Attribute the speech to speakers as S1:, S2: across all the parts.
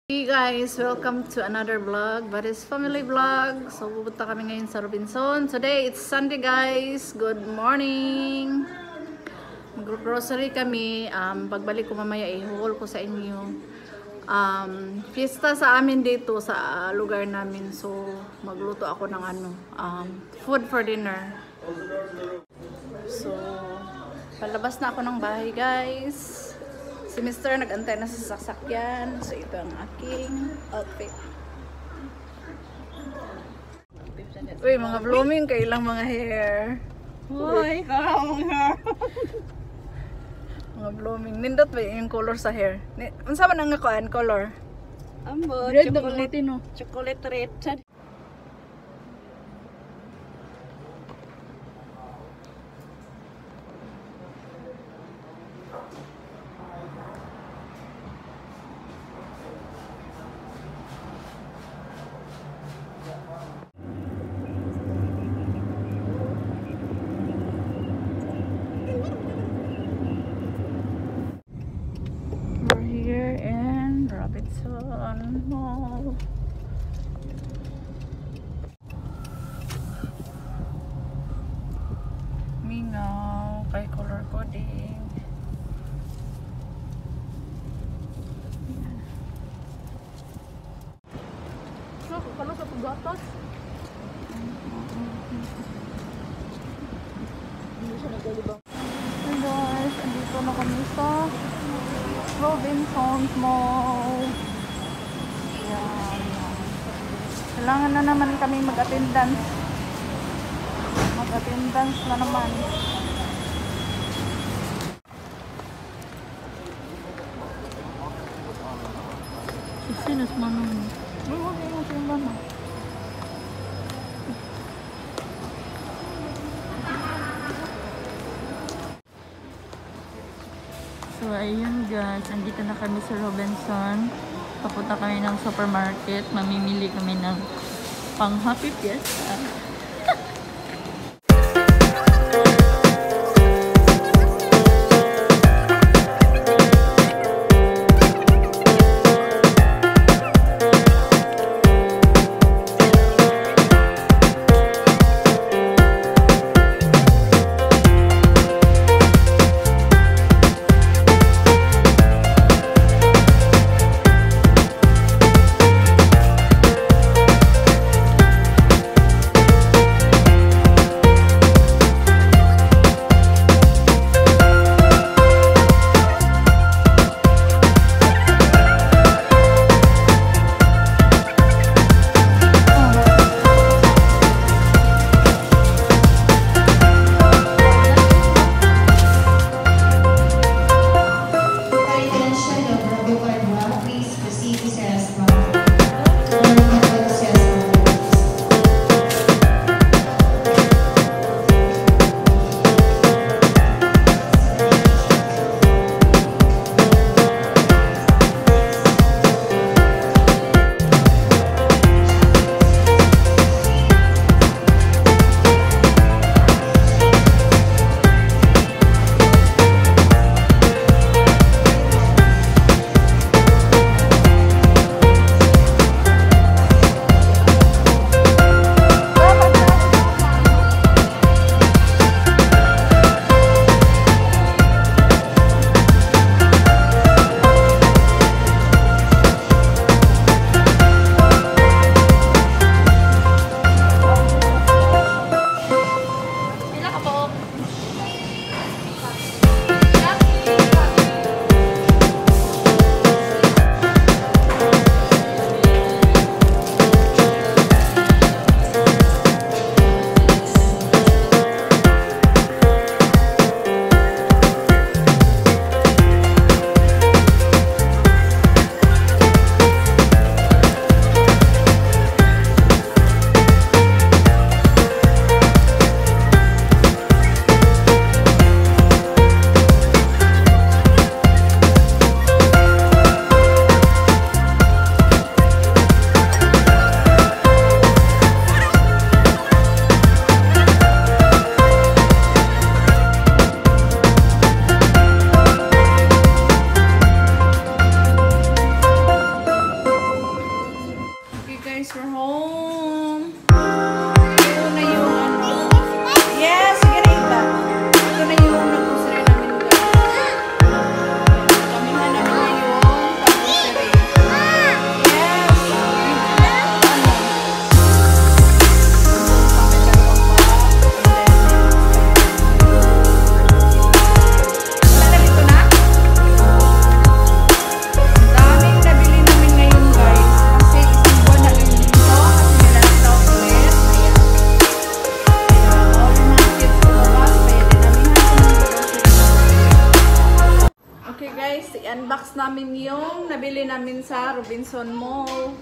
S1: Hey guys, welcome to another vlog, but it's family vlog. So pupunta kami ngayon sa Robinson. Today it's Sunday guys. Good morning. Mag-grocery kami. Pagbalik ko mamaya i-haul ko sa inyo. Fiesta sa amin dito sa lugar namin. So magluto ako ng food for dinner. So palabas na ako ng bahay guys. Si Mr. nag-antay na sa sasakyan. So, ito ang aking outfit. Uy, mga blooming. Kailang mga hair.
S2: Uy, karang hair.
S1: Mga blooming. Nindot ba yung color sa hair? Unsa man ang nakuan color?
S2: Ambo,
S1: Red na ulitin, no?
S2: chocolate red.
S1: We're here in Robinson Mall. Mingaw kay color coding. So, kalo sa paggatas. Hindi siya nagalibang. Hey guys, andito na kami sa Robinson's Mall. Yan. Kailangan na naman kami mag-attendance. Mag-attendance na naman.
S2: Sinas manong.
S3: So ayun guys, andito na kami sa Robinson. Papunta kami ng supermarket. Mamimili kami ng pang Happy Fiesta.
S1: Guys, i-unbox namin yung nabili namin sa Robinson Mall.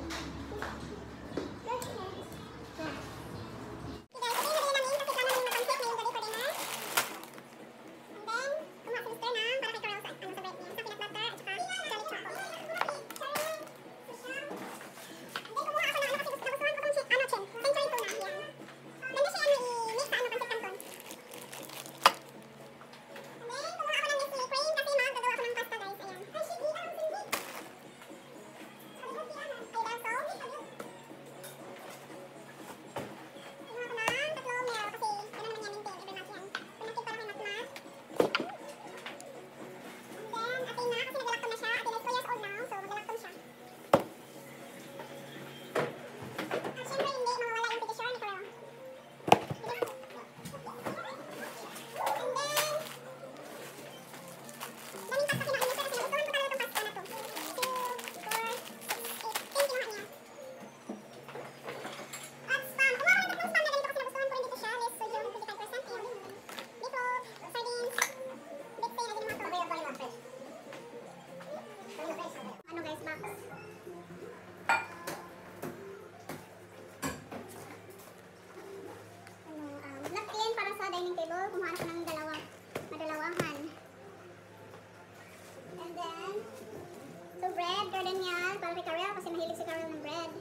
S4: Kumuha ako ng madalawahan. And then, so bread, gardenial, para kay Karel kasi mahilig si Karel ng bread.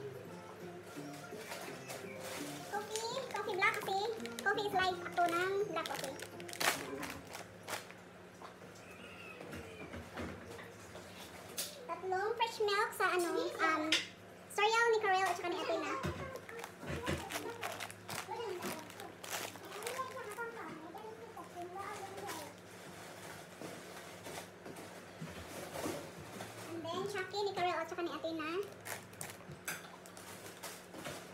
S4: Coffee black kasi. Coffee is like ako ng black coffee. Tatlong fresh milk sa cereal ni Karel at saka ni Athena. Chucky ni Karel at saka ni Athena.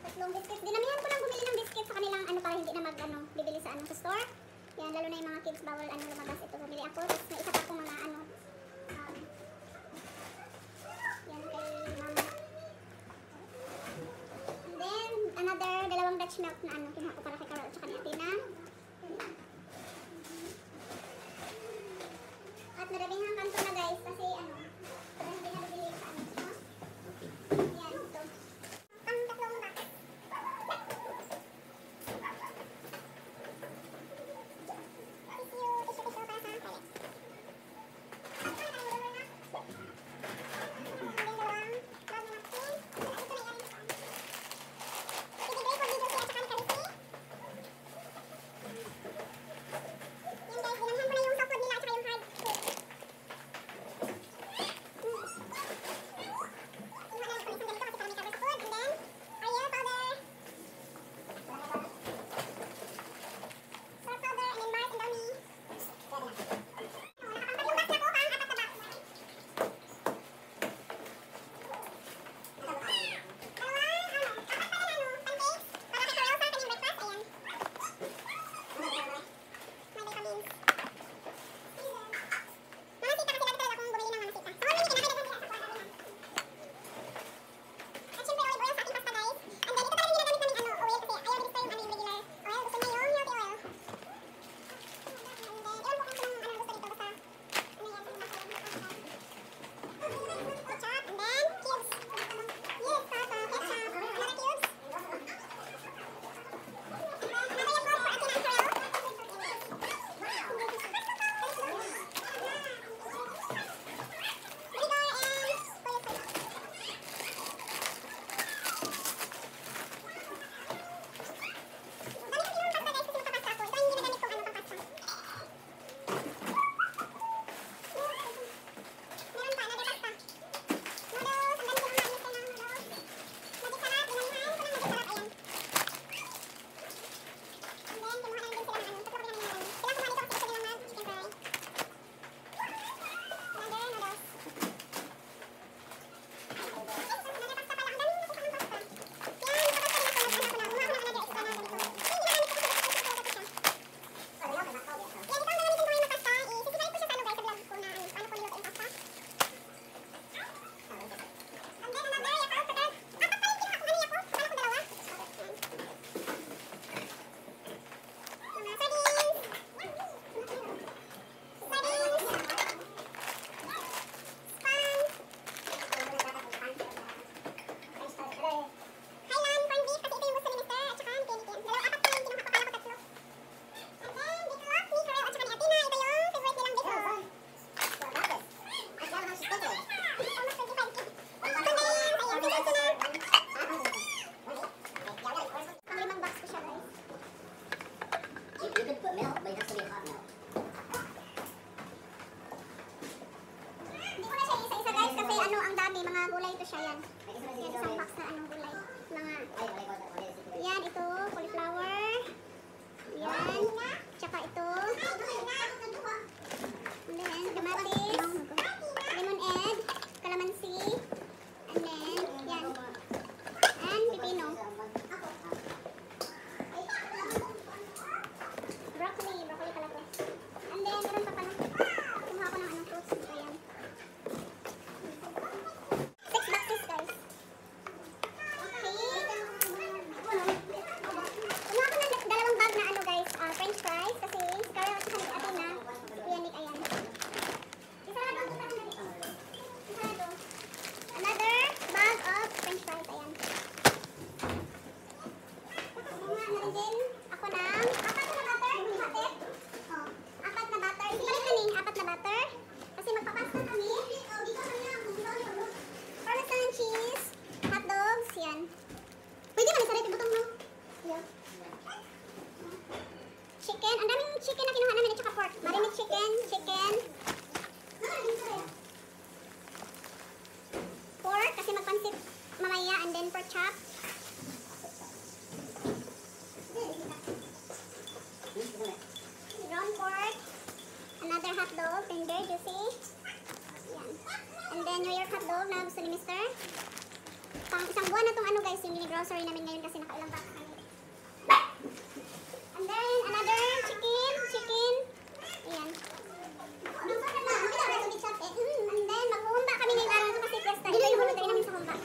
S4: Tatlong biscuits. Dinamihan ko lang bumili ng biscuits sa kanilang para hindi na bibili sa sa store. Yan, lalo na yung mga kids bawal lumabas. Ito bumili ako. Tapos may isa pa akong mga yan kay mama. And then, another dalawang Dutch milk na kinuha ko para kay Karel at saka ni Athena. At maraming hang kanto na guys kasi gulay ito siya yan. Yan, isang box na anong gulay. Mga, yan, ito, cauliflower. Yan, tsaka ito. And then, kamatis, lemon egg, calamansi, and then, yan, and pipino. Broccoli pala to. And then, meron pa pala. Kumuha ko ng anong fruits. Ito yan. 6 boxes, guys. Okay. Kumuha ko ng dalawang bag na ano, guys, french fries. Kasi, si Carol at si Athena, Kuya Nick, ayan. Isarado. Another bag of french fries, ayan. Kumuha na rin din ako ng apat na butter. Hatid. Oh, apat na butter. Isipalit na ning apat na butter. Kasi magpapasta kami. Parmesan cheese, hot dogs, yan. Pwede naman sarili butong mo. Yeah. Chicken. Ang daming chicken na kinuha namin at saka pork. Marinate chicken. Pork, kasi magpansit mamaya, and then pork chop. Ground pork. Another hot dog, tender, juicy. Yan. And then New York hot dog na gusto ni Mr. Pang isang buwan na tong ano, guys, yung mini-grocery namin ngayon kasi nakailang box kami. And then another chicken. Ayan. And then mag-humba kami ngayong araw na ito kasi fiesta. Ito yung voluntary namin sa humba.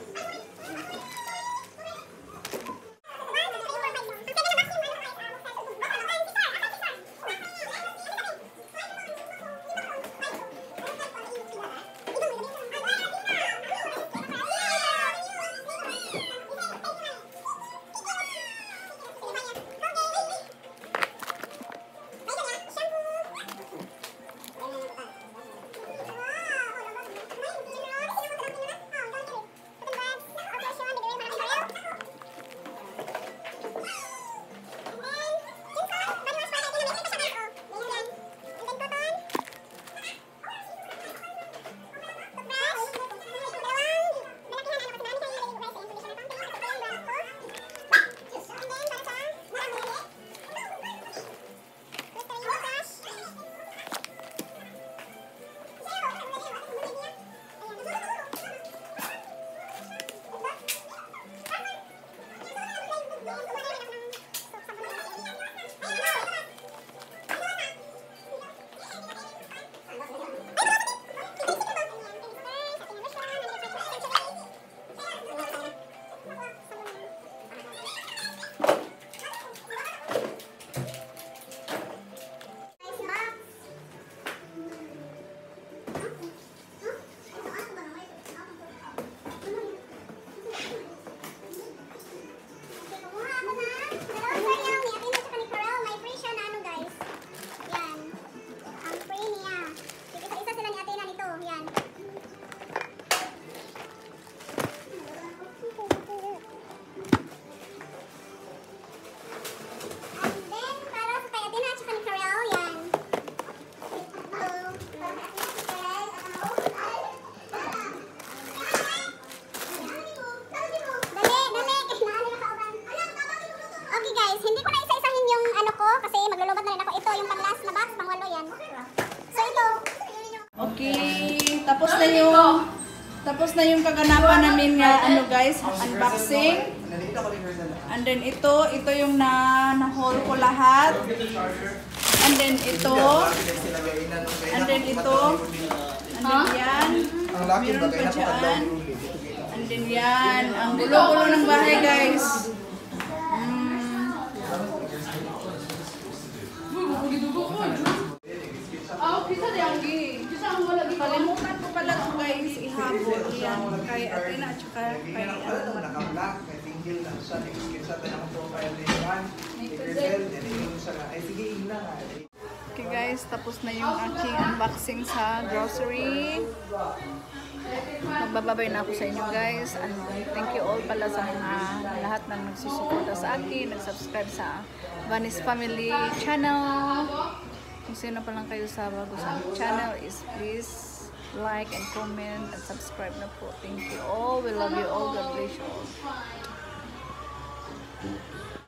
S1: Tapos na yung kaganapan namin nga ano guys, unboxing. And then ito yung na-haul ko lahat. And then ito. And then ito. And then yan. Meron pa dyan. And then yan. Ang gulo-gulo ng bahay guys. Kalimutan ko pala ito guys, ihabol yan kay Athena at saka kay
S5: naka-black, may tingil na siya, nag-sketch na ako profile na yun. Ay sige, ina nga.
S1: Okay guys, tapos na yung aking unboxing sa grocery. Magbababay na ako sa inyo guys. Thank you all pala sa lahat na nagsusuporta sa akin, nag-subscribe sa Vanis Family channel. Kung sino pa lang kayo sa bago sa channel is please like and comment and subscribe na po. Thank you all. We love you all. God bless you all.